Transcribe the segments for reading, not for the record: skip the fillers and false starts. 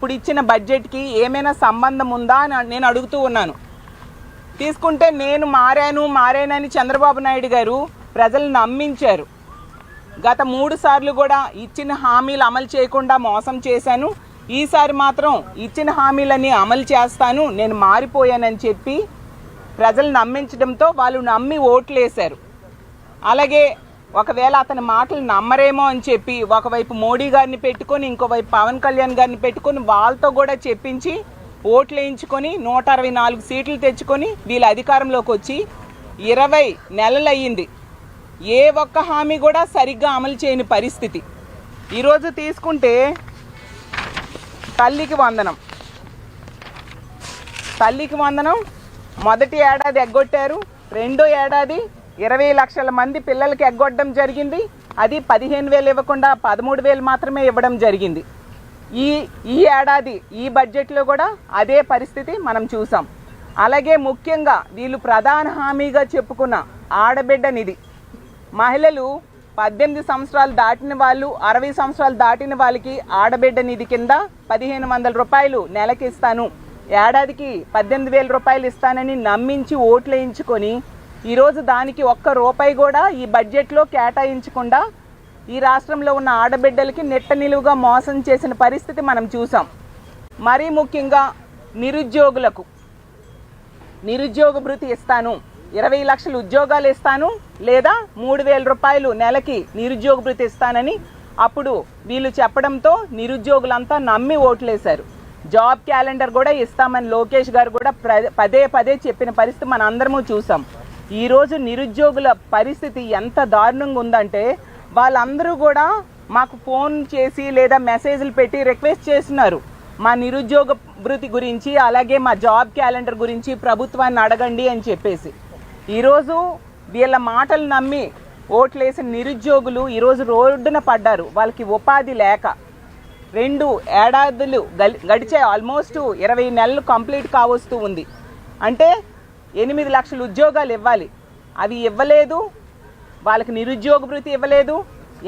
ఇప్పుడు ఇచ్చిన బడ్జెట్కి ఏమైనా సంబంధం ఉందా అని నేను అడుగుతూ ఉన్నాను. తీసుకుంటే నేను మారానని చంద్రబాబు నాయుడు గారు ప్రజలను నమ్మించారు. గత 3 సార్లు కూడా ఇచ్చిన హామీలు అమలు చేయకుండా మోసం చేశాను. ఈసారి మాత్రం ఇచ్చిన హామీలన్నీ అమలు చేస్తాను, నేను మారిపోయానని చెప్పి ప్రజలు నమ్మించడంతో వాళ్ళు నమ్మి ఓట్లేశారు. అలాగే ఒకవేళ అతని మాటలు నమ్మరేమో అని చెప్పి ఒకవైపు మోడీ గారిని పెట్టుకొని ఇంకోవైపు పవన్ కళ్యాణ్ గారిని పెట్టుకొని వాళ్ళతో కూడా చెప్పించి ఓట్లు వేయించుకొని 164 సీట్లు తెచ్చుకొని వీళ్ళ అధికారంలోకి వచ్చి 20 నెలలు అయ్యింది. ఏ ఒక్క హామీ కూడా సరిగ్గా అమలు చేయని పరిస్థితి. ఈరోజు తీసుకుంటే తల్లికి వందనం మొదటి ఏడాది ఎగ్గొట్టారు. రెండో ఏడాది 20 లక్షల మంది పిల్లలకి ఎగ్గొట్టడం జరిగింది. అది 15,000 ఇవ్వకుండా 13,000 మాత్రమే ఇవ్వడం జరిగింది. ఈ ఏడాది ఈ బడ్జెట్లో కూడా అదే పరిస్థితి మనం చూసాం. అలాగే ముఖ్యంగా వీళ్ళు ప్రధాన హామీగా చెప్పుకున్న ఆడబిడ్డ నిధి, మహిళలు 18 సంవత్సరాలు దాటిన వాళ్ళు 60 సంవత్సరాలు దాటిన వాళ్ళకి ఆడబిడ్డ నిధి కింద 1,500 రూపాయలు నెలకి ఇస్తాను, ఏడాదికి 18,000 రూపాయలు ఇస్తానని నమ్మించి ఓట్లు వేయించుకొని ఈరోజు దానికి ఒక్క రూపాయి కూడా ఈ బడ్జెట్లో కేటాయించకుండా ఈ రాష్ట్రంలో ఉన్న ఆడబిడ్డలకి నెట్ట నిలువుగా మోసం చేసిన పరిస్థితి మనం చూసాం. మరీ ముఖ్యంగా నిరుద్యోగులకు నిరుద్యోగ భృతి ఇస్తాను, 20 లక్షల ఉద్యోగాలు ఇస్తాను, లేదా 3,000 రూపాయలు నెలకి నిరుద్యోగ భృతి ఇస్తానని అప్పుడు వీళ్ళు చెప్పడంతో నిరుద్యోగులంతా నమ్మి ఓట్లేశారు. జాబ్ క్యాలెండర్ కూడా ఇస్తామని లోకేష్ గారు కూడా పదే చెప్పిన పరిస్థితి మన అందరము చూసాం. ఈరోజు నిరుద్యోగుల పరిస్థితి ఎంత దారుణంగా ఉందంటే వాళ్ళందరూ కూడా మాకు ఫోన్ చేసి లేదా మెసేజ్లు పెట్టి రిక్వెస్ట్ చేస్తున్నారు, మా నిరుద్యోగ భృతి గురించి అలాగే మా జాబ్ క్యాలెండర్ గురించి ప్రభుత్వాన్ని అడగండి అని చెప్పేసి. ఈరోజు వీళ్ళ మాటలు నమ్మి ఓట్లేసిన నిరుద్యోగులు ఈరోజు రోడ్డున పడ్డారు. వాళ్ళకి ఉపాధి లేక 2 ఏడాదులు గడిచే ఆల్మోస్ట్ 20 నెలలు కంప్లీట్ కావస్తూ ఉంది. అంటే 8 లక్షల ఉద్యోగాలు ఇవ్వాలి, అవి ఇవ్వలేదు. వాళ్ళకి నిరుద్యోగ భృతి ఇవ్వలేదు.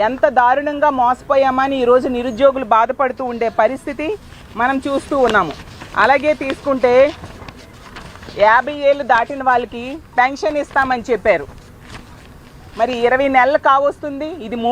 ఎంత దారుణంగా మోసపోయామని ఈరోజు నిరుద్యోగులు బాధపడుతూ ఉండే పరిస్థితి మనం చూస్తూ ఉన్నాము. అలాగే తీసుకుంటే 50 ఏళ్ళు దాటిన వాళ్ళకి పెన్షన్ ఇస్తామని చెప్పారు. మరి 20 నెలలు కావస్తుంది. ఇది